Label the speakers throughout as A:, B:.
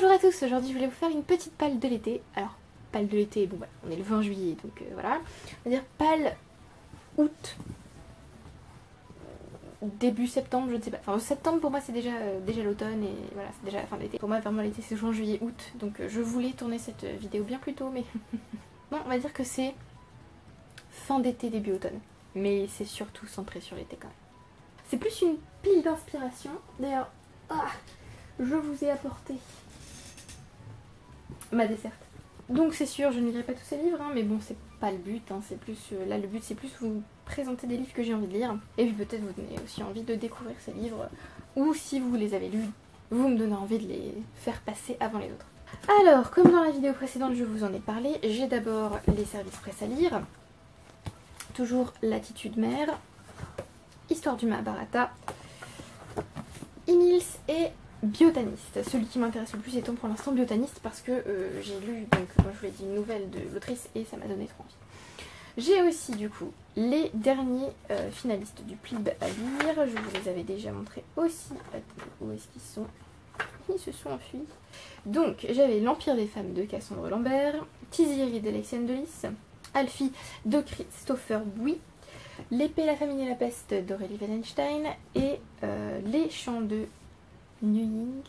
A: Bonjour à tous, aujourd'hui je voulais vous faire une petite palle de l'été. Alors, palle de l'été, bon bah, on est le 20 juillet, donc voilà. On va dire palle août, début septembre, je ne sais pas. Enfin, septembre pour moi c'est déjà l'automne et voilà, c'est déjà la fin de l'été. Pour moi vraiment l'été c'est juin, juillet, août, donc je voulais tourner cette vidéo bien plus tôt, mais bon, on va dire que c'est fin d'été, début automne. Mais c'est surtout centré sur l'été quand même. C'est plus une pile d'inspiration. D'ailleurs, je vous ai apporté ma desserte. Donc c'est sûr, je ne lirai pas tous ces livres, hein, mais bon, c'est pas le but, hein, c'est plus là le but c'est plus vous présenter des livres que j'ai envie de lire, et puis peut-être vous donner aussi envie de découvrir ces livres, ou si vous les avez lus, vous me donnez envie de les faire passer avant les autres. Alors, comme dans la vidéo précédente je vous en ai parlé, j'ai d'abord les services presse à lire, toujours Latitude Mer, Histoire du Mahabharata, Emils et Biotaniste. Celui qui m'intéresse le plus étant pour l'instant Biotaniste parce que j'ai lu, donc moi je vous l'ai dit, une nouvelle de l'autrice et ça m'a donné trop envie. J'ai aussi du coup les derniers finalistes du PLIB à lire. Je vous les avais déjà montrés aussi. Où est-ce qu'ils sont? Ils se sont enfuis. Donc j'avais L'Empire des femmes de Cassandre Lambert, Tiziri d'Alexiane Delis, Alfie de Christopher Bouy, L'épée, la famine et la peste d'Aurélie Wallenstein et Les chants de Nuying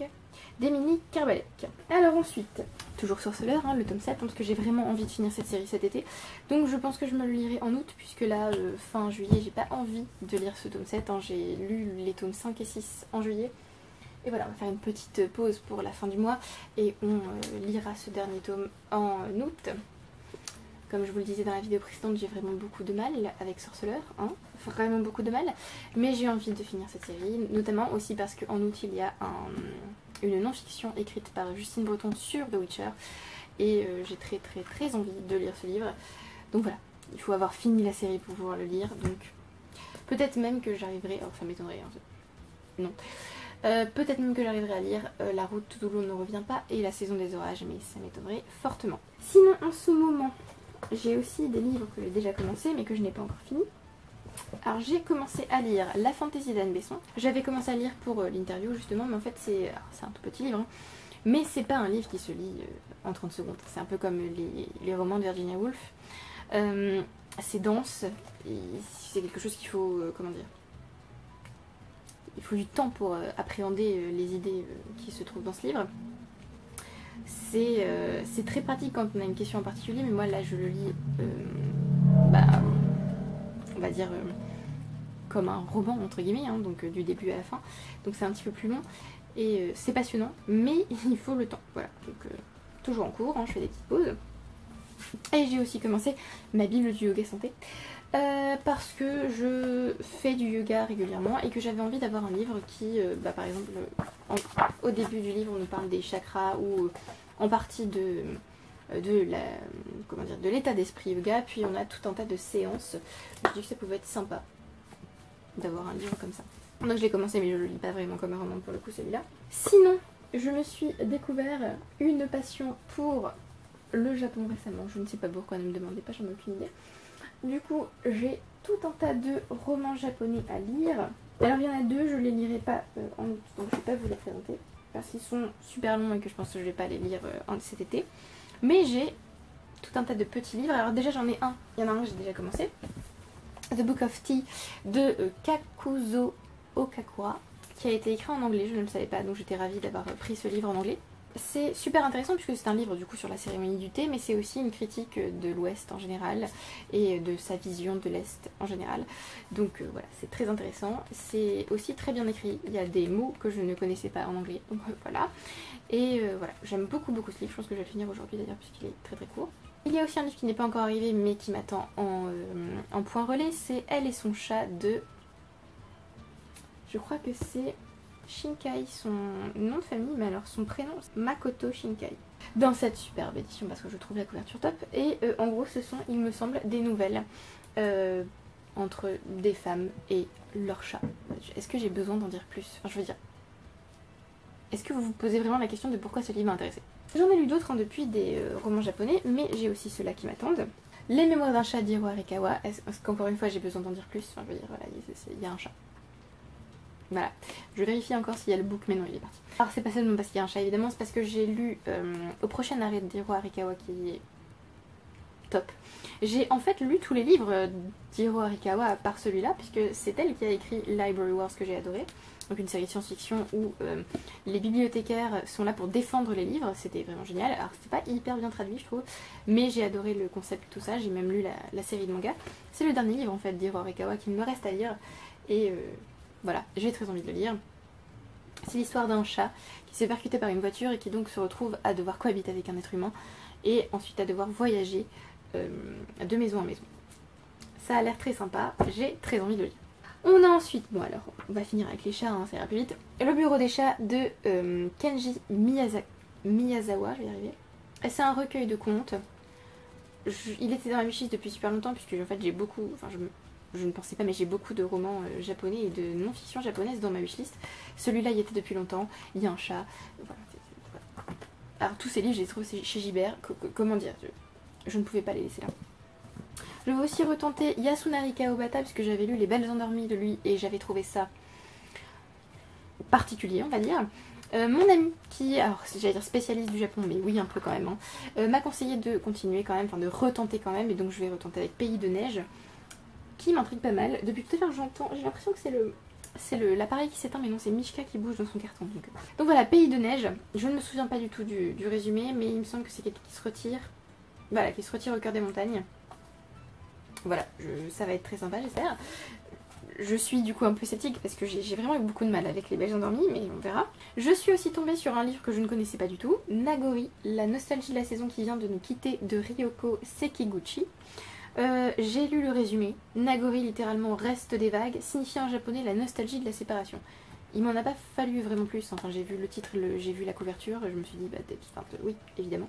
A: d'Émilie Kerbalek. Alors ensuite, toujours Sorceleur, hein, le tome 7, parce que j'ai vraiment envie de finir cette série cet été. Donc je pense que je me le lirai en août, puisque là, fin juillet, j'ai pas envie de lire ce tome 7. Hein, j'ai lu les tomes 5 et 6 en juillet. Et voilà, on va faire une petite pause pour la fin du mois et on lira ce dernier tome en août. Comme je vous le disais dans la vidéo précédente, j'ai vraiment beaucoup de mal avec Sorceleur, hein, vraiment beaucoup de mal, mais j'ai envie de finir cette série, notamment aussi parce qu'en août il y a une non-fiction écrite par Justine Breton sur The Witcher, et j'ai très envie de lire ce livre, donc voilà, il faut avoir fini la série pour pouvoir le lire, donc peut-être même que j'arriverai, alors ça m'étonnerait, hein, non, peut-être même que j'arriverai à lire La route d'où l'on ne revient pas et La saison des orages, mais ça m'étonnerait fortement. Sinon en ce moment, j'ai aussi des livres que j'ai déjà commencé mais que je n'ai pas encore fini. Alors j'ai commencé à lire La fantaisie d'Anne Besson. J'avais commencé à lire pour l'interview justement, mais en fait c'est un tout petit livre, hein. Mais c'est pas un livre qui se lit en 30 secondes. C'est un peu comme les romans de Virginia Woolf. C'est dense, c'est quelque chose qu'il faut, comment dire, il faut du temps pour appréhender les idées qui se trouvent dans ce livre. C'est très pratique quand on a une question en particulier, mais moi là je le lis, on va dire comme un roman entre guillemets, hein, donc du début à la fin, donc c'est un petit peu plus long et c'est passionnant, mais il faut le temps, voilà, donc toujours en cours, hein, je fais des petites pauses. Et j'ai aussi commencé ma Bible du yoga santé, parce que je fais du yoga régulièrement et que j'avais envie d'avoir un livre qui, par exemple, au début du livre on nous parle des chakras ou en partie de l'état d'esprit yoga, puis on a tout un tas de séances. Je me dis que ça pouvait être sympa d'avoir un livre comme ça. Donc je l'ai commencé mais je le lis pas vraiment comme un roman pour le coup celui-là. Sinon, je me suis découvert une passion pour le Japon récemment, je ne sais pas pourquoi, ne me demandez pas, j'en ai aucune idée. Du coup, j'ai tout un tas de romans japonais à lire. Alors il y en a deux, je les lirai pas en août, donc je vais pas vous les présenter, parce qu'ils sont super longs et que je pense que je vais pas les lire cet été. Mais j'ai tout un tas de petits livres. Alors déjà j'en ai un, il y en a un que j'ai déjà commencé. The Book of Tea de Kakuzo Okakura, qui a été écrit en anglais, je ne le savais pas, donc j'étais ravie d'avoir pris ce livre en anglais. C'est super intéressant puisque c'est un livre du coup sur la cérémonie du thé, mais c'est aussi une critique de l'Ouest en général et de sa vision de l'Est en général. Donc voilà, c'est très intéressant. C'est aussi très bien écrit. Il y a des mots que je ne connaissais pas en anglais, donc voilà. Et voilà, j'aime beaucoup ce livre. Je pense que je vais le finir aujourd'hui d'ailleurs puisqu'il est très court. Il y a aussi un livre qui n'est pas encore arrivé mais qui m'attend en point relais. C'est Elle et son chat de... Je crois que c'est... Shinkai, son nom de famille, mais alors son prénom c'est Makoto Shinkai. Dans cette superbe édition parce que je trouve la couverture top. Et en gros ce sont, il me semble, des nouvelles entre des femmes et leurs chats. Est-ce que j'ai besoin d'en dire plus? Enfin je veux dire, est-ce que vous vous posez vraiment la question de pourquoi ce livre m'a intéressé? J'en ai lu d'autres hein, depuis des romans japonais, mais j'ai aussi ceux-là qui m'attendent. Les mémoires d'un chat d'Hiro Arikawa. Est-ce qu'encore une fois j'ai besoin d'en dire plus? Enfin je veux dire, voilà, il y a un chat. Voilà, je vérifie encore s'il y a le book, mais non, il est parti. Alors c'est pas seulement parce qu'il y a un chat évidemment, c'est parce que j'ai lu au prochain arrêt d'Hiro Arikawa qui est top. J'ai en fait lu tous les livres d'Hiro Arikawa à part celui-là, puisque c'est elle qui a écrit Library Wars que j'ai adoré. Donc une série de science-fiction où les bibliothécaires sont là pour défendre les livres, c'était vraiment génial. Alors c'était pas hyper bien traduit je trouve, mais j'ai adoré le concept et tout ça, j'ai même lu la série de manga. C'est le dernier livre en fait d'Hiro Arikawa qu'il me reste à lire, et voilà, j'ai très envie de le lire. C'est l'histoire d'un chat qui s'est percuté par une voiture et qui donc se retrouve à devoir cohabiter avec un être humain, et ensuite à devoir voyager de maison en maison. Ça a l'air très sympa, j'ai très envie de le lire. On a ensuite, bon alors, on va finir avec les chats, hein, ça ira plus vite. Le bureau des chats de Kenji Miyazawa, je vais y arriver. C'est un recueil de contes. Il était dans ma wishlist depuis super longtemps, puisque en fait j'ai beaucoup, enfin je ne pensais pas, mais j'ai beaucoup de romans japonais et de non-fiction japonaise dans ma wishlist. Celui-là y était depuis longtemps, il y a un chat, voilà. Alors tous ces livres, je les trouve chez Gibert, comment dire, je ne pouvais pas les laisser là. Je vais aussi retenter Yasunari Kaobata puisque j'avais lu Les Belles Endormies de lui et j'avais trouvé ça particulier, on va dire. Mon ami qui, alors j'allais dire spécialiste du Japon, mais oui un peu quand même, hein, m'a conseillé de continuer quand même, enfin de retenter quand même, et donc je vais retenter avec Pays de Neige, qui m'intrigue pas mal. Depuis tout à l'heure j'entends, j'ai l'impression que c'est l'appareil qui s'éteint, mais non c'est Mishka qui bouge dans son carton. Donc voilà, Pays de Neige, je ne me souviens pas du tout du résumé, mais il me semble que c'est quelqu'un qui se retire, voilà, qui se retire au cœur des montagnes. Voilà, ça va être très sympa j'espère. Je suis du coup un peu sceptique parce que j'ai vraiment eu beaucoup de mal avec Les Belles Endormies, mais on verra. Je suis aussi tombée sur un livre que je ne connaissais pas du tout, Nagori, la nostalgie de la saison qui vient de nous quitter de Ryoko Sekiguchi. J'ai lu le résumé. Nagori littéralement reste des vagues, signifie en japonais la nostalgie de la séparation. Il m'en a pas fallu vraiment plus, enfin j'ai vu le titre, j'ai vu la couverture, je me suis dit bah oui évidemment.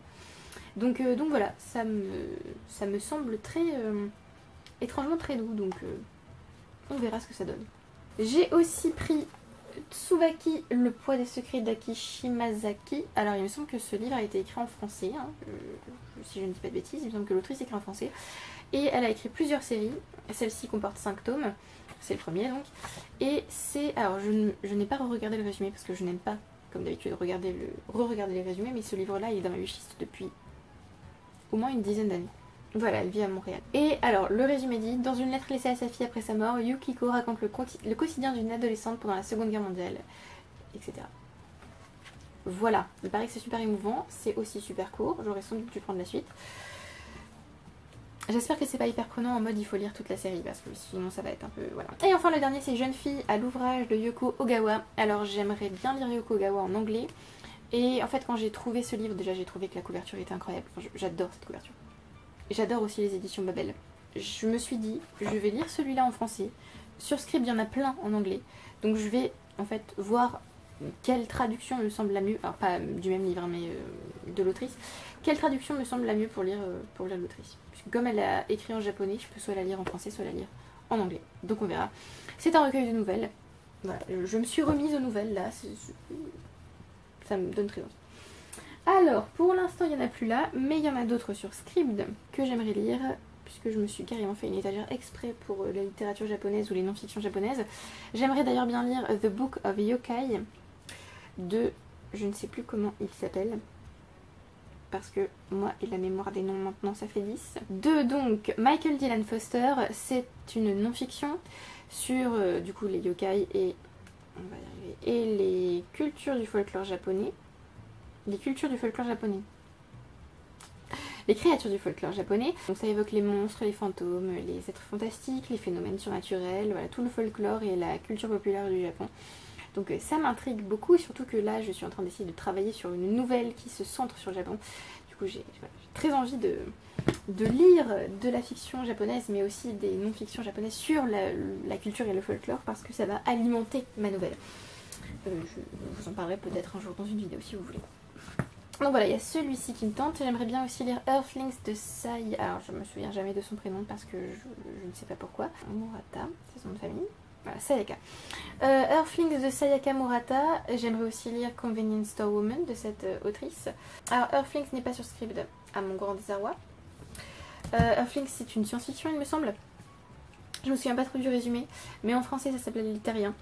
A: Donc voilà, ça me semble très... étrangement très doux, donc on verra ce que ça donne. J'ai aussi pris Tsubaki, le poids des secrets d'Aki Shimazaki. Alors il me semble que ce livre a été écrit en français, hein, si je ne dis pas de bêtises, il me semble que l'autrice écrit en français. Et elle a écrit plusieurs séries, celle-ci comporte 5 tomes, c'est le premier donc. Et c'est... Alors je n'ai pas re-regardé le résumé parce que je n'aime pas, comme d'habitude, re-regarder les résumés, mais ce livre-là il est dans ma wishlist depuis au moins une dizaine d'années. Voilà, elle vit à Montréal. Et alors, le résumé dit, dans une lettre laissée à sa fille après sa mort, Yukiko raconte le quotidien d'une adolescente pendant la Seconde Guerre mondiale, etc. Voilà, il paraît que c'est super émouvant, c'est aussi super court, j'aurais sans doute dû prendre la suite. J'espère que c'est pas hyper prenant en mode il faut lire toute la série, parce que sinon ça va être un peu... voilà. Et enfin le dernier c'est Jeune fille à l'ouvrage de Yoko Ogawa. Alors j'aimerais bien lire Yoko Ogawa en anglais, et en fait quand j'ai trouvé ce livre, déjà j'ai trouvé que la couverture était incroyable, enfin, j'adore cette couverture. J'adore aussi les éditions Babel. Je me suis dit, je vais lire celui-là en français. Sur Scribd, il y en a plein en anglais. Donc je vais en fait voir quelle traduction me semble la mieux. Alors pas du même livre, hein, mais de l'autrice. Quelle traduction me semble la mieux pour lire l'autrice. Puisque comme elle a écrit en japonais, je peux soit la lire en français, soit la lire en anglais. Donc on verra. C'est un recueil de nouvelles. Voilà, je me suis remise aux nouvelles là. Ça me donne très envie. Alors, pour l'instant, il n'y en a plus là, mais il y en a d'autres sur Scribd que j'aimerais lire, puisque je me suis carrément fait une étagère exprès pour la littérature japonaise ou les non-fictions japonaises. J'aimerais d'ailleurs bien lire The Book of Yokai de... je ne sais plus comment il s'appelle, parce que moi et la mémoire des noms maintenant ça fait 10. De donc Michael Dylan Foster, c'est une non-fiction sur du coup les yokai et, on va y arriver, et les cultures du folklore japonais. Les cultures du folklore japonais. Les créatures du folklore japonais. Donc ça évoque les monstres, les fantômes, les êtres fantastiques, les phénomènes surnaturels, voilà, tout le folklore et la culture populaire du Japon. Donc ça m'intrigue beaucoup, surtout que là je suis en train d'essayer de travailler sur une nouvelle qui se centre sur le Japon. Du coup j'ai très envie de lire de la fiction japonaise, mais aussi des non-fictions japonaises sur la culture et le folklore, parce que ça va alimenter ma nouvelle. Je vous en parlerai peut-être un jour dans une vidéo si vous voulez. Donc voilà, il y a celui-ci qui me tente. J'aimerais bien aussi lire Earthlings de Sai. Alors je me souviens jamais de son prénom parce que je ne sais pas pourquoi. Murata, c'est son nom de famille. Voilà, Sayaka. Earthlings de Sayaka Murata. J'aimerais aussi lire Convenience Store Woman de cette autrice. Alors Earthlings n'est pas sur Scribd, à mon grand désarroi. Earthlings c'est une science-fiction il me semble. Je me souviens pas trop du résumé, mais en français ça s'appelle Les Terriens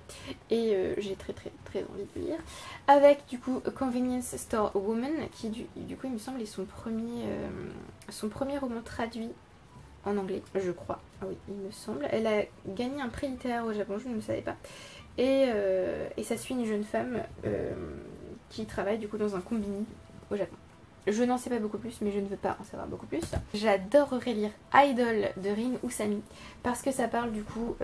A: et j'ai très envie de le lire. Avec du coup Convenience Store Woman qui du coup il me semble est son premier roman traduit en anglais, je crois. Ah oui, il me semble. Elle a gagné un prix littéraire au Japon, je ne le savais pas. Et ça suit une jeune femme qui travaille du coup dans un combini au Japon. Je n'en sais pas beaucoup plus, mais je ne veux pas en savoir beaucoup plus. J'adorerais lire Idol de Rin Usami parce que ça parle du coup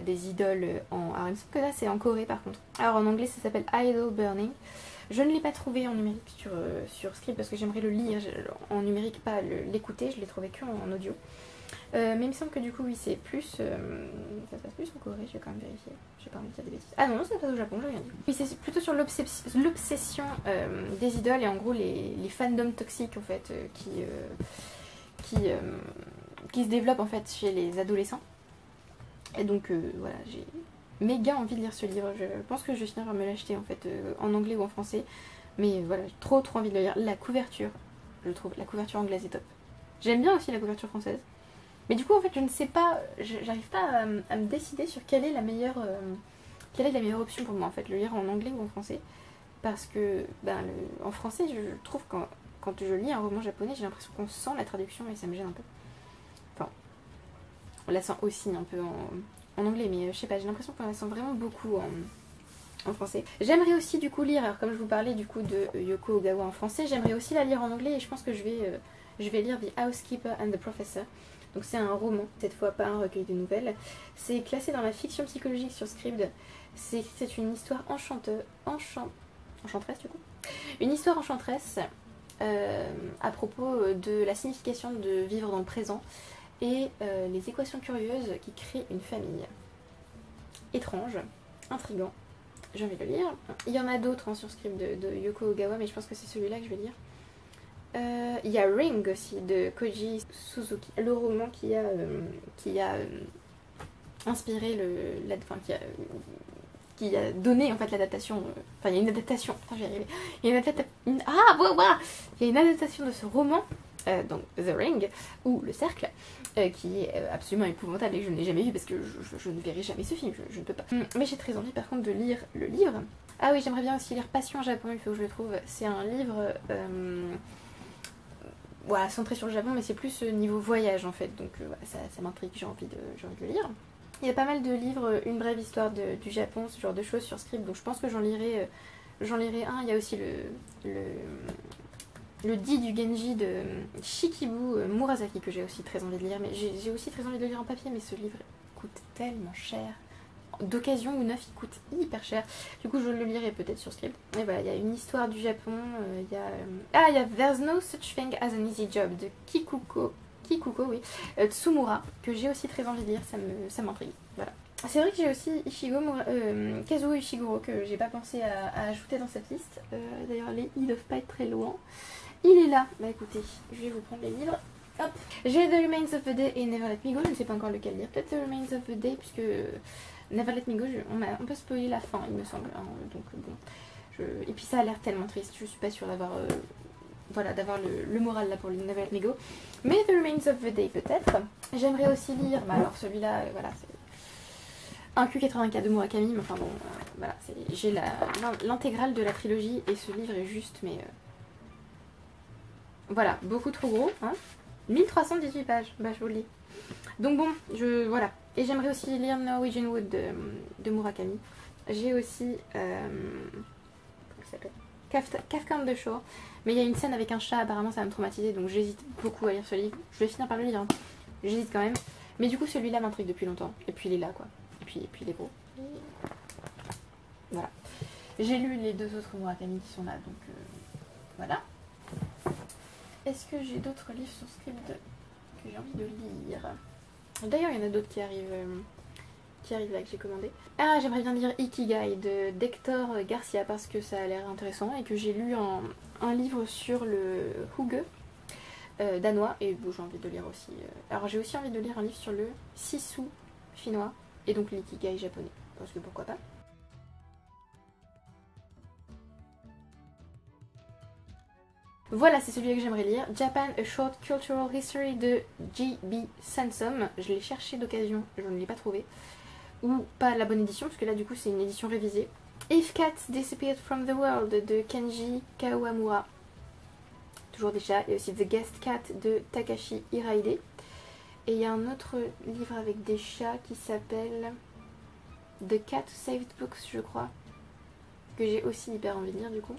A: des idoles en... Alors il me semble que là c'est en Corée par contre. Alors en anglais ça s'appelle Idol Burning. Je ne l'ai pas trouvé en numérique sur Scribd parce que j'aimerais le lire en numérique, pas l'écouter, je l'ai trouvé que en audio. Mais il me semble que du coup oui c'est plus... ça se passe plus en Corée, je vais quand même vérifier. J'ai pas envie de dire des bêtises. Ah non, ça se passe au Japon, j'ai rien dit. Oui, c'est plutôt sur l'obsession des idoles et en gros les fandoms toxiques en fait qui se développent en fait chez les adolescents. Et donc voilà, j'ai méga envie de lire ce livre. Je pense que je vais finir par me l'acheter en fait en anglais ou en français. Mais voilà, j'ai trop envie de le lire. La couverture, je trouve, la couverture anglaise est top. J'aime bien aussi la couverture française. Mais du coup en fait je ne sais pas, j'arrive pas à me décider sur quelle est la meilleure option pour moi en fait, le lire en anglais ou en français. Parce que en français je trouve quand je lis un roman japonais j'ai l'impression qu'on sent la traduction et ça me gêne un peu. Enfin, on la sent aussi un peu en anglais mais je sais pas, j'ai l'impression qu'on la sent vraiment beaucoup en français. J'aimerais aussi du coup lire, alors comme je vous parlais du coup de Yoko Ogawa en français, j'aimerais aussi la lire en anglais et je pense que je vais lire The Housekeeper and the Professor. Donc c'est un roman, cette fois pas un recueil de nouvelles. C'est classé dans la fiction psychologique sur Scribd. C'est une histoire enchanteresse du coup. Une histoire enchanteresse à propos de la signification de vivre dans le présent et les équations curieuses qui créent une famille. Étrange, intriguant. J'ai envie de le lire. Il y en a d'autres sur Scribd de Yoko Ogawa, mais je pense que c'est celui-là que je vais lire. Il y a Ring aussi de Koji Suzuki, le roman qui a inspiré qui a donné en fait l'adaptation. Enfin, il y a une adaptation. Attends, j'y arrive. Il y a une adaptation de ce roman, donc The Ring ou Le Cercle, qui est absolument épouvantable et que je n'ai jamais vu parce que je ne verrai jamais ce film. Je ne peux pas. Mais j'ai très envie par contre de lire le livre. Ah oui, j'aimerais bien aussi lire Passion Japon. Il faut que je le trouve. C'est un livre. Voilà, centré sur le Japon, mais c'est plus niveau voyage en fait, donc voilà, ça m'intrigue, j'ai envie de le lire. Il y a pas mal de livres, Une brève histoire du Japon, ce genre de choses sur Scribd, donc je pense que j'en lirai un. Il y a aussi le Di du Genji de Shikibu Murasaki que j'ai aussi très envie de lire, mais j'ai aussi très envie de le lire en papier, mais ce livre coûte tellement cher. D'occasion ou neuf, il coûte hyper cher. Du coup, je le lirai peut-être sur Scribd. Et voilà, il y a une histoire du Japon. Il y a There's No Such Thing as an Easy Job de Kikuko, oui, Tsumura, que j'ai aussi très envie de lire. Ça m'intrigue. Voilà. C'est vrai que j'ai aussi Kazuo Ishiguro que j'ai pas pensé à ajouter dans cette liste. D'ailleurs, ils doivent pas être très loin. Il est là. Bah écoutez, je vais vous prendre les livres. Hop. J'ai The Remains of the Day et Never Let Me Go. Je ne sais pas encore lequel lire. Peut-être The Remains of the Day, puisque Never Let Me Go, on peut spoiler la fin, il me semble. Hein, donc bon. Et puis ça a l'air tellement triste. Je suis pas sûre d'avoir le moral là pour le Never Let Me Go. Mais The Remains of the Day peut-être. J'aimerais aussi lire. Bah alors celui-là, voilà, c'est un Q84 de Murakami. Mais enfin bon, voilà, j'ai l'intégrale de la trilogie et ce livre est juste, mais voilà, beaucoup trop gros. Hein. 1318 pages. Bah je vous le lis. Donc bon, voilà. Et j'aimerais aussi lire Norwegian Wood de Murakami. J'ai aussi comment ça s'appelle, Kafka on the Shore. Mais il y a une scène avec un chat, apparemment ça va me traumatiser, donc j'hésite beaucoup à lire ce livre. Je vais finir par le lire, hein. J'hésite quand même. Mais du coup celui-là m'intrigue depuis longtemps. Et puis il est là quoi. Et puis il est beau. Et voilà. J'ai lu les deux autres Murakami qui sont là, donc voilà. Est-ce que j'ai d'autres livres sur Scribd que j'ai envie de lire? D'ailleurs, il y en a d'autres qui arrivent là que j'ai commandé. Ah, j'aimerais bien lire Ikigai d'Hector Garcia parce que ça a l'air intéressant et que j'ai lu un livre sur le Hygge danois et bon, j'ai envie de lire aussi. Alors, j'ai aussi envie de lire un livre sur le Sisu finnois et donc l'Ikigai japonais parce que pourquoi pas. Voilà, c'est celui que j'aimerais lire. Japan, A Short Cultural History de J.B. Sansom. Je l'ai cherché d'occasion, je ne l'ai pas trouvé. Ou pas la bonne édition, parce que là du coup c'est une édition révisée. If Cats Disappeared from the World de Kenji Kawamura. Toujours des chats. Et aussi The Guest Cat de Takashi Hiraide. Et il y a un autre livre avec des chats qui s'appelle The Cat Saved Books, je crois. Que j'ai aussi hyper envie de lire du coup.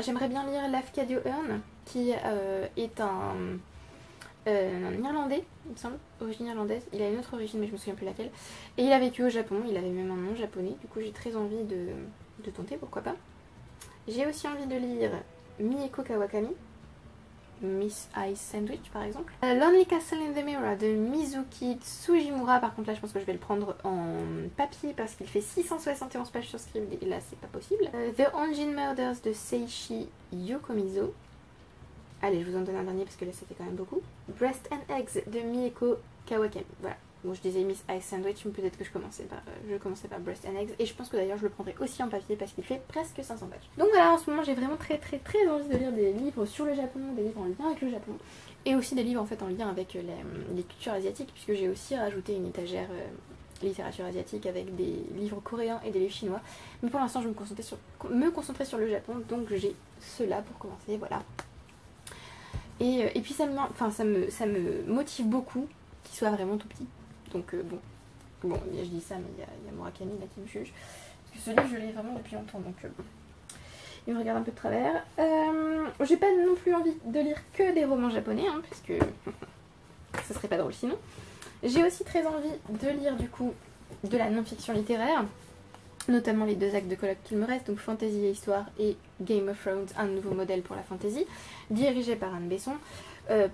A: J'aimerais bien lire Lafcadio Hearn, qui est un Irlandais, il me semble, origine irlandaise. Il a une autre origine mais je me souviens plus laquelle. Et il a vécu au Japon, il avait même un nom japonais. Du coup j'ai très envie de tenter, pourquoi pas. J'ai aussi envie de lire Mieko Kawakami, Miss Ice Sandwich par exemple. Lonely Castle in the Mirror de Mizuki Tsujimura. Par contre là je pense que je vais le prendre en papier parce qu'il fait 671 pages sur Scribd et là c'est pas possible. The Onjin Murders de Seishi Yokomizo. Allez, je vous en donne un dernier parce que là c'était quand même beaucoup. Breast and Eggs de Mieko Kawakami. Voilà. Bon, je disais Miss Ice Sandwich, mais peut-être que je commençais par Breast and Eggs. Et je pense que d'ailleurs je le prendrai aussi en papier parce qu'il fait presque 500 pages. Donc voilà, en ce moment j'ai vraiment très envie de lire des livres sur le Japon, des livres en lien avec le Japon. Et aussi des livres en fait en lien avec les cultures asiatiques, puisque j'ai aussi rajouté une étagère littérature asiatique avec des livres coréens et des livres chinois. Mais pour l'instant je vais me concentrer sur le Japon, donc j'ai cela pour commencer, voilà. Et puis ça me motive beaucoup qu'il soit vraiment tout petit. Donc bon, je dis ça, mais il y a Murakami là qui me juge. Parce que ce livre, je l'ai vraiment depuis longtemps, donc il me regarde un peu de travers. J'ai pas non plus envie de lire que des romans japonais, hein, parce que ce serait pas drôle sinon. J'ai aussi très envie de lire du coup de la non-fiction littéraire, notamment les 2 actes de colloque qu'il me reste, donc Fantasy et Histoire et Game of Thrones, un nouveau modèle pour la fantasy, dirigé par Anne Besson.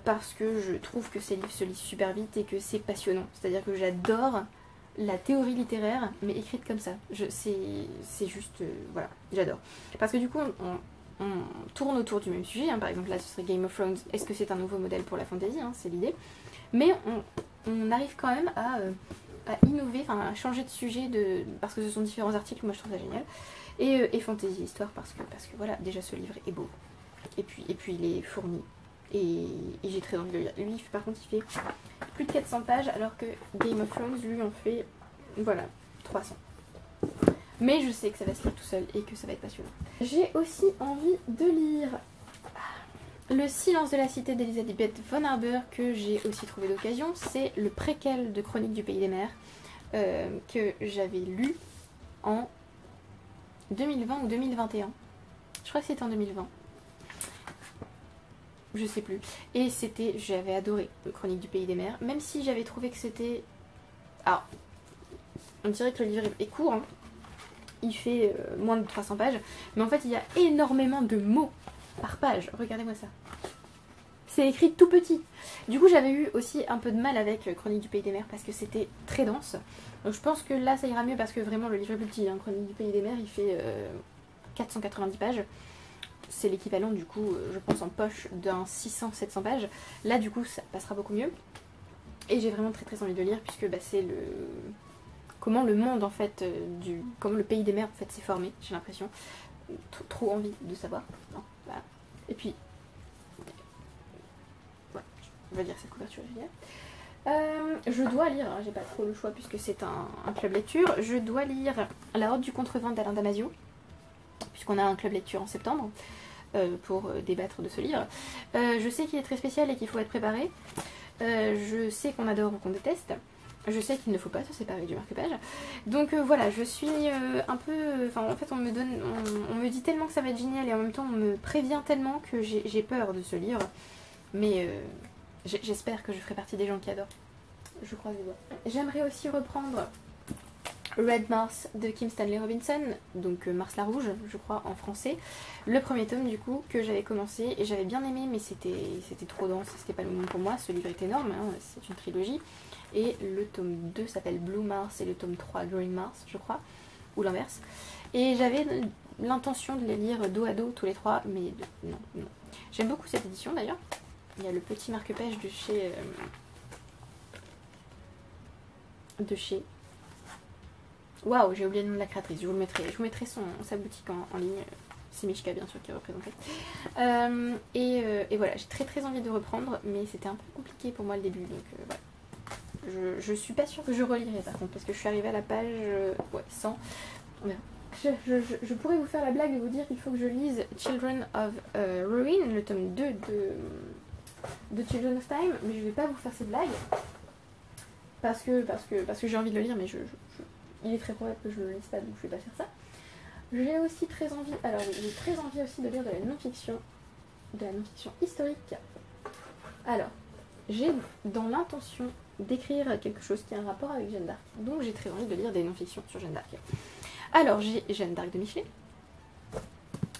A: Parce que je trouve que ces livres se lisent super vite et que c'est passionnant. C'est-à-dire que j'adore la théorie littéraire, mais écrite comme ça. C'est juste... voilà, j'adore. Parce que du coup, on tourne autour du même sujet. Hein. Par exemple, là, ce serait Game of Thrones. Est-ce que c'est un nouveau modèle pour la fantasy, hein, c'est l'idée. Mais on arrive quand même à innover, enfin à changer de sujet, parce que ce sont différents articles. Moi, je trouve ça génial. Et fantasy histoire, parce que voilà, déjà, ce livre est beau. Et puis il est fourni. Et j'ai très envie de le lire. Lui, par contre, il fait plus de 400 pages, alors que Game of Thrones, lui, en fait, voilà, 300. Mais je sais que ça va se lire tout seul et que ça va être passionnant. J'ai aussi envie de lire Le silence de la cité d'Elisabeth von Arber, que j'ai aussi trouvé d'occasion. C'est le préquel de Chronique du Pays des Mers, que j'avais lu en 2020 ou 2021. Je crois que c'était en 2020. Je sais plus. Et j'avais adoré le Chronique du Pays des Mers, même si j'avais trouvé que c'était... Alors, on dirait que le livre est court, hein. Il fait moins de 300 pages, mais en fait il y a énormément de mots par page. Regardez-moi ça. C'est écrit tout petit. Du coup j'avais eu aussi un peu de mal avec Chronique du Pays des Mers parce que c'était très dense. Donc je pense que là ça ira mieux parce que vraiment le livre est plus petit, hein. Chronique du Pays des Mers il fait 490 pages. C'est l'équivalent du coup, je pense en poche d'un 600-700 pages. Là du coup ça passera beaucoup mieux. Et j'ai vraiment très envie de lire puisque bah, c'est comment le monde en fait, comment le pays des mers en fait s'est formé, j'ai l'impression. Trop envie de savoir. Non, voilà. Et puis, ouais, on va dire cette couverture est géniale. Je dois lire, hein, j'ai pas trop le choix puisque c'est un club lecture. Je dois lire La Horde du Contrevent d'Alain Damasio, puisqu'on a un club lecture en septembre pour débattre de ce livre. Je sais qu'il est très spécial et qu'il faut être préparé. Je sais qu'on adore ou qu'on déteste. Je sais qu'il ne faut pas se séparer du marque-page. Donc voilà, je suis un peu... Enfin, en fait, on me dit tellement que ça va être génial et en même temps, on me prévient tellement que j'ai peur de ce livre. Mais j'espère que je ferai partie des gens qui adorent. Je croise les doigts. J'aimerais aussi reprendre Red Mars de Kim Stanley Robinson, donc Mars la Rouge, je crois, en français. Le premier tome, du coup, que j'avais commencé et j'avais bien aimé, mais c'était trop dense, c'était pas le moment pour moi. Ce livre est énorme, hein, c'est une trilogie. Et le tome 2 s'appelle Blue Mars et le tome 3 Green Mars, je crois, ou l'inverse. Et j'avais l'intention de les lire dos à dos tous les trois, mais non. J'aime beaucoup cette édition d'ailleurs. Il y a le petit marque-page de chez... Waouh, j'ai oublié le nom de la créatrice, je vous mettrai sa boutique en ligne. C'est Mishka bien sûr qui est représentée. Et voilà, j'ai très envie de reprendre, mais c'était un peu compliqué pour moi le début, donc voilà. Je suis pas sûre que je relirai par contre, parce que je suis arrivée à la page 100. Je pourrais vous faire la blague de vous dire qu'il faut que je lise Children of Ruin, le tome 2 de Children of Time, mais je vais pas vous faire cette blague parce que j'ai envie de le lire, mais il est très probable que je le lise pas, donc je vais pas faire ça. J'ai aussi très envie, alors j'ai très envie aussi de lire de la non-fiction historique. Alors, j'ai dans l'intention d'écrire quelque chose qui a un rapport avec Jeanne d'Arc, donc j'ai très envie de lire des non-fictions sur Jeanne d'Arc. Alors j'ai Jeanne d'Arc de Michelet,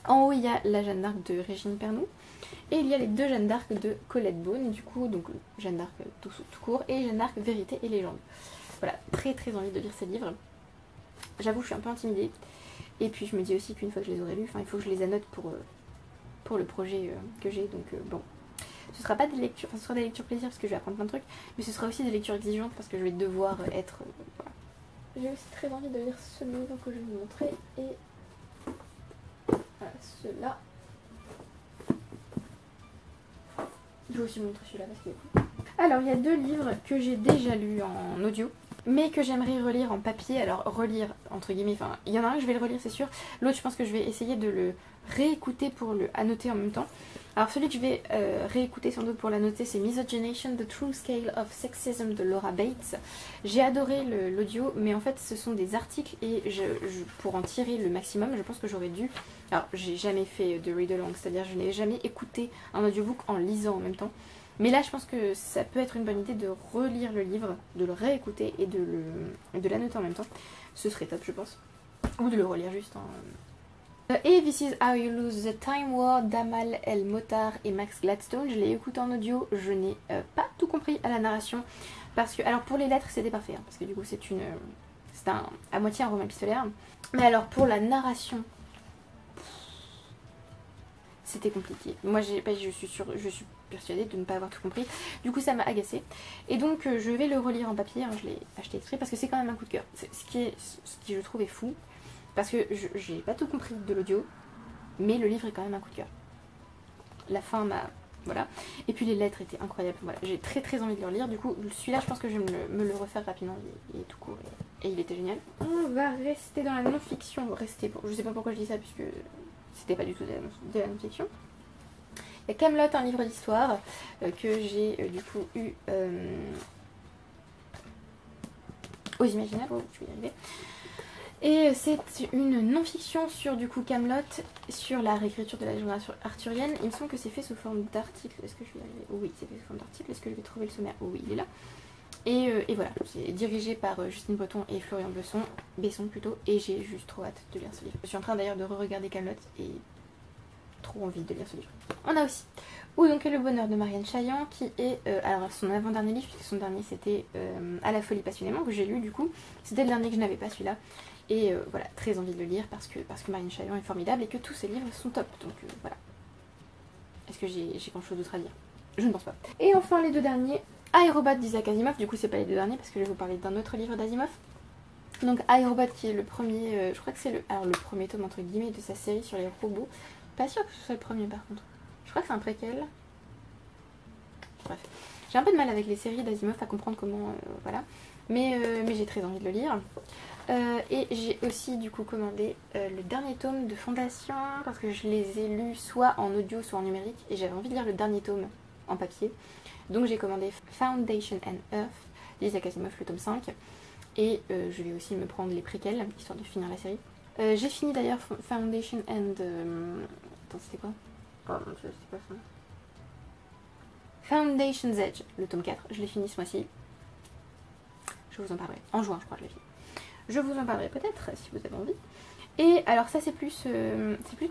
A: en haut il y a la Jeanne d'Arc de Régine Pernoud, et il y a les deux Jeanne d'Arc de Colette Beaune, du coup, donc Jeanne d'Arc tout court, et Jeanne d'Arc Vérité et Légende. Voilà, très envie de lire ces livres. J'avoue, je suis un peu intimidée, et puis je me dis aussi qu'une fois que je les aurai lus, il faut que je les annote pour le projet que j'ai, donc bon. Ce sera pas des lectures, ce sera des lectures plaisir parce que je vais apprendre plein de trucs, mais ce sera aussi des lectures exigeantes parce que je vais devoir être... voilà. J'ai aussi très envie de lire ce livre que je vais vous montrer, et voilà, ceux-là. Je vais aussi vous montrer celui-là parce qu'il est cool. Alors il y a deux livres que j'ai déjà lus en audio, mais que j'aimerais relire en papier. Alors relire entre guillemets, enfin il y en a un que je vais le relire c'est sûr, l'autre je pense que je vais essayer de le réécouter pour le annoter en même temps. Alors celui que je vais réécouter sans doute pour l'annoter, c'est Misogynation, The True Scale of Sexism de Laura Bates. J'ai adoré l'audio, mais en fait ce sont des articles et pour en tirer le maximum, je pense que j'aurais dû... Alors j'ai jamais fait de read along, c'est-à-dire je n'ai jamais écouté un audiobook en lisant en même temps. Mais là je pense que ça peut être une bonne idée de relire le livre, de le réécouter et de l'annoter en même temps. Ce serait top je pense. Ou de le relire juste en... Et This is How You Lose the Time War d'Amal El Motar et Max Gladstone. Je l'ai écouté en audio, je n'ai pas tout compris à la narration. Parce que, alors pour les lettres c'était parfait, hein, parce que du coup c'est à moitié un roman épistolaire. Mais alors pour la narration, c'était compliqué. Moi je suis persuadée de ne pas avoir tout compris. Du coup ça m'a agacée. Et donc je vais le relire en papier, hein, je l'ai acheté exprès parce que c'est quand même un coup de cœur. Ce qui je trouve est fou. Parce que j'ai pas tout compris de l'audio, mais le livre est quand même un coup de cœur. La fin m'a... voilà. Et puis les lettres étaient incroyables. Voilà. J'ai très envie de le relire. Du coup, celui-là, je pense que je vais me le refaire rapidement. Il est tout court et il était génial. On va rester dans la non-fiction. Je sais pas pourquoi je dis ça, puisque c'était pas du tout de la non-fiction. Il y a Camelot, un livre d'histoire que j'ai du coup eu aux Imaginables. Oh, je vais y arriver. Et c'est une non-fiction sur du coup Camelot, sur la réécriture de la légende arthurienne. Il me semble que c'est fait sous forme d'article. Est-ce que je vais y arriver? Oui, c'est fait sous forme d'article. Est-ce que je vais trouver le sommaire? Oui, il est là. Et voilà, c'est dirigé par Justine Breton et Florian Besson plutôt. Et j'ai juste trop hâte de lire ce livre. Je suis en train d'ailleurs de re-regarder Camelot et trop envie de lire ce livre. On a aussi Où donc est le bonheur de Marianne Chaillan, qui est alors son avant-dernier livre, puisque son dernier c'était À la folie passionnément, que j'ai lu du coup. C'était le dernier que je n'avais pas, celui-là. Et voilà, très envie de le lire parce que Marianne Chaillan est formidable et que tous ses livres sont top. Donc voilà. Est-ce que j'ai grand chose d'autre à dire? Je ne pense pas. Et enfin les deux derniers, iRobot d'Isaac Asimov. Du coup c'est pas les deux derniers parce que je vais vous parler d'un autre livre d'Asimov. Donc iRobot qui est le premier, je crois que c'est le premier tome entre guillemets de sa série sur les robots. Pas sûr que ce soit le premier par contre. Je crois que c'est un préquel. Bref. J'ai un peu de mal avec les séries d'Asimov à comprendre comment... voilà. Mais j'ai très envie de le lire. Et j'ai aussi du coup commandé le dernier tome de Fondation parce que je les ai lus soit en audio soit en numérique et j'avais envie de lire le dernier tome en papier. Donc j'ai commandé Foundation and Earth d'Isaac Asimov, le tome 5. Et je vais aussi me prendre les préquels histoire de finir la série. J'ai fini d'ailleurs Foundation and... Attends, c'était quoi? Oh mon dieu, c'était pas ça. Foundation's Edge, le tome 4. Je l'ai fini ce mois-ci. Je vous en parlerai. En juin, je crois que je l'ai fini. Je vous en parlerai peut-être si vous avez envie. Et alors ça c'est plus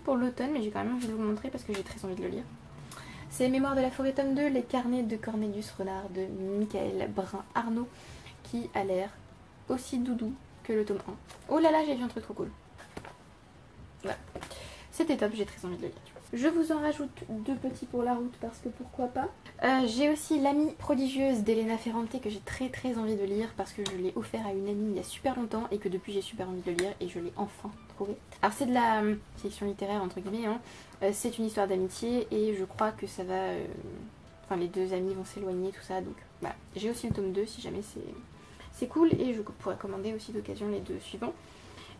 A: pour l'automne, mais j'ai quand même envie de vous montrer parce que j'ai très envie de le lire. C'est Mémoires de la forêt tome 2, les carnets de Cornelius Renard de Michael Brun-Arnaud, qui a l'air aussi doudou que le tome 1. Oh là là, j'ai vu un truc trop cool. Voilà. C'était top, j'ai très envie de le lire. Je vous en rajoute 2 petits pour la route parce que pourquoi pas. J'ai aussi L'amie prodigieuse d'Elena Ferrante que j'ai très envie de lire parce que je l'ai offert à une amie il y a super longtemps et que depuis j'ai super envie de le lire et je l'ai enfin trouvé. Alors c'est de la fiction littéraire entre guillemets, hein. C'est une histoire d'amitié et je crois que ça va... Enfin les 2 amis vont s'éloigner tout ça, donc voilà. J'ai aussi le tome 2 si jamais c'est cool et je pourrais commander aussi d'occasion les 2 suivants.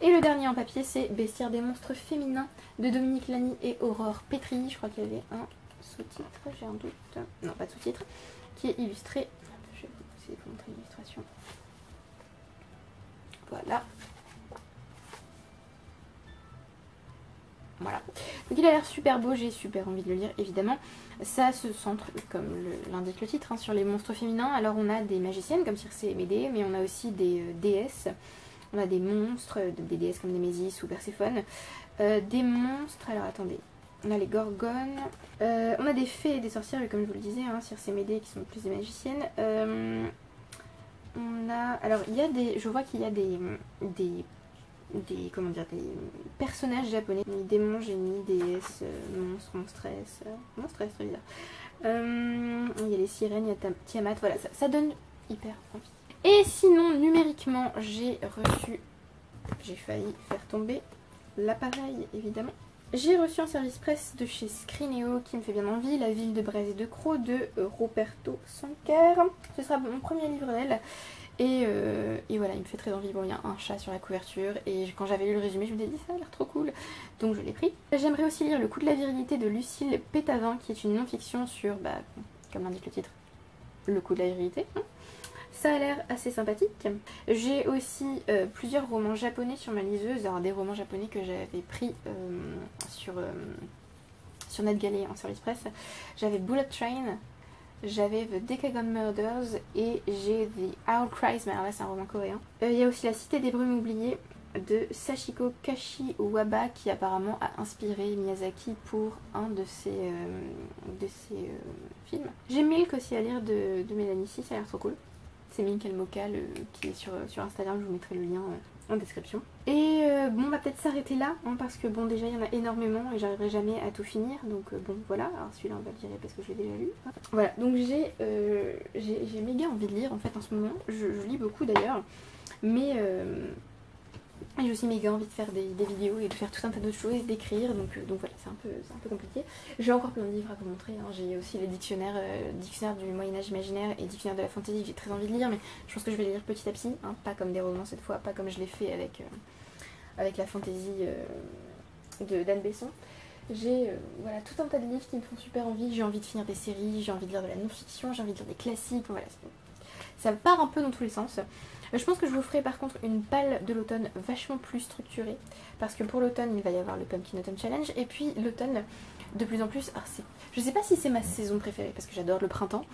A: Et le dernier en papier c'est Bestiaire des monstres féminins de Dominique Lamy et Aurore Pétry. Je crois qu'il y avait un sous-titre, j'ai un doute. Non, pas de sous-titre. Qui est illustré. Je vais essayer de vous montrer l'illustration. Voilà. Voilà. Donc il a l'air super beau, j'ai super envie de le lire évidemment. Ça se centre, comme l'indique le titre, hein, sur les monstres féminins. Alors on a des magiciennes comme Circé et Médée, mais on a aussi des déesses. On a des monstres, des déesses comme Némésis ou Perséphone. Des monstres, alors attendez, on a les gorgones. On a des fées et des sorcières, comme je vous le disais, hein, Circé et Médée qui sont plus des magiciennes. On a, alors il y a des, je vois qu'il y a des comment dire, des personnages japonais. Ni démons, génies, déesses, monstres, monstresses. Monstresses, très bizarre. Il y a les sirènes, il y a Tiamat, voilà, ça donne hyper envie. Et sinon, numériquement, j'ai failli faire tomber l'appareil, évidemment. J'ai reçu un service presse de chez Scrineo qui me fait bien envie, La ville de Braise et de Croc de Roberto Sanquer. Ce sera mon premier livre d'elle. Et voilà, il me fait très envie. Bon, il y a un chat sur la couverture et quand j'avais lu le résumé, je me suis dit ça a l'air trop cool, donc je l'ai pris. J'aimerais aussi lire Le coup de la virilité de Lucille Pétavin, qui est une non-fiction sur, comme l'indique le titre, le coup de la virilité. Ça a l'air assez sympathique. J'ai aussi plusieurs romans japonais sur ma liseuse, alors des romans japonais que j'avais pris sur NetGalley en service presse. J'avais Bullet Train, j'avais The Decagon Murders et j'ai The Owl Cries, mais alors là c'est un roman coréen. Il y a aussi La Cité des Brumes oubliées de Sachiko Kashiwaba qui apparemment a inspiré Miyazaki pour un de ses films. J'ai Milk aussi à lire de Mélanie C, ça a l'air trop cool. C'est Milk Mocha qui est sur Instagram, je vous mettrai le lien en description. Et bon, on va peut-être s'arrêter là, hein, parce que bon, déjà il y en a énormément et j'arriverai jamais à tout finir, donc bon voilà. Alors celui-là on va le virer parce que je l'ai déjà lu. Voilà, donc j'ai méga envie de lire en fait en ce moment, je lis beaucoup d'ailleurs, mais j'ai aussi méga envie de faire des vidéos et de faire tout un tas d'autres choses, d'écrire, donc voilà, c'est un peu compliqué. J'ai encore plein de livres à vous montrer, hein. J'ai aussi les dictionnaires du Moyen-Âge imaginaire et dictionnaire de la fantaisie que j'ai très envie de lire, mais je pense que je vais les lire petit à petit, hein, pas comme des romans cette fois, pas comme je l'ai fait avec la fantaisie d'Anne Besson. J'ai voilà, tout un tas de livres qui me font super envie, j'ai envie de finir des séries, j'ai envie de lire de la non-fiction, j'ai envie de lire des classiques, voilà, ça part un peu dans tous les sens. Je pense que je vous ferai par contre une palle de l'automne vachement plus structurée, parce que pour l'automne il va y avoir le Pumpkin Autumn Challenge, et puis l'automne de plus en plus, alors je sais pas si c'est ma saison préférée parce que j'adore le printemps,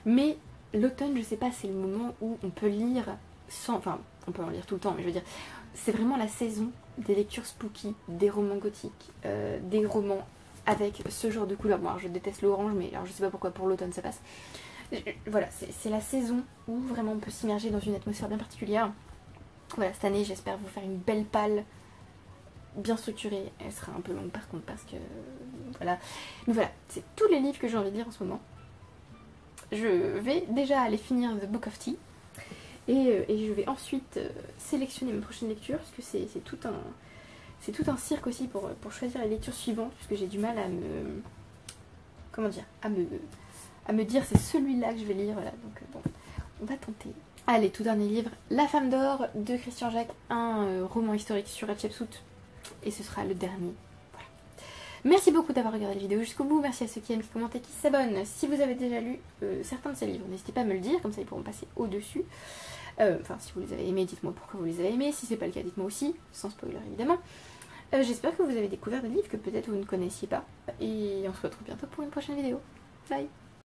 A: mais l'automne je sais pas, c'est le moment où on peut lire enfin on peut en lire tout le temps, mais je veux dire c'est vraiment la saison des lectures spooky, des romans gothiques, des romans avec ce genre de couleur. Bon alors je déteste l'orange, mais alors je sais pas pourquoi pour l'automne ça passe. Voilà, c'est la saison où vraiment on peut s'immerger dans une atmosphère bien particulière. Voilà, cette année j'espère vous faire une belle palle bien structurée. Elle sera un peu longue par contre parce que voilà. Donc voilà, c'est tous les livres que j'ai envie de lire en ce moment. Je vais déjà aller finir The Book of Tea et je vais ensuite sélectionner mes prochaines lectures, parce que c'est tout un cirque aussi pour choisir la lecture suivante, puisque j'ai du mal à me... comment dire, à me dire c'est celui-là que je vais lire, voilà, donc bon, on va tenter. Allez, tout dernier livre, La Femme d'Or de Christian Jacques, un roman historique sur Hatshepsut, et ce sera le dernier. Voilà. Merci beaucoup d'avoir regardé la vidéo jusqu'au bout, merci à ceux qui aiment, qui commentent et qui s'abonnent. Si vous avez déjà lu certains de ces livres, n'hésitez pas à me le dire, comme ça ils pourront passer au-dessus. Enfin, si vous les avez aimés, dites-moi pourquoi vous les avez aimés, si c'est pas le cas, dites-moi aussi, sans spoiler évidemment. J'espère que vous avez découvert des livres que peut-être vous ne connaissiez pas, et on se retrouve bientôt pour une prochaine vidéo. Bye!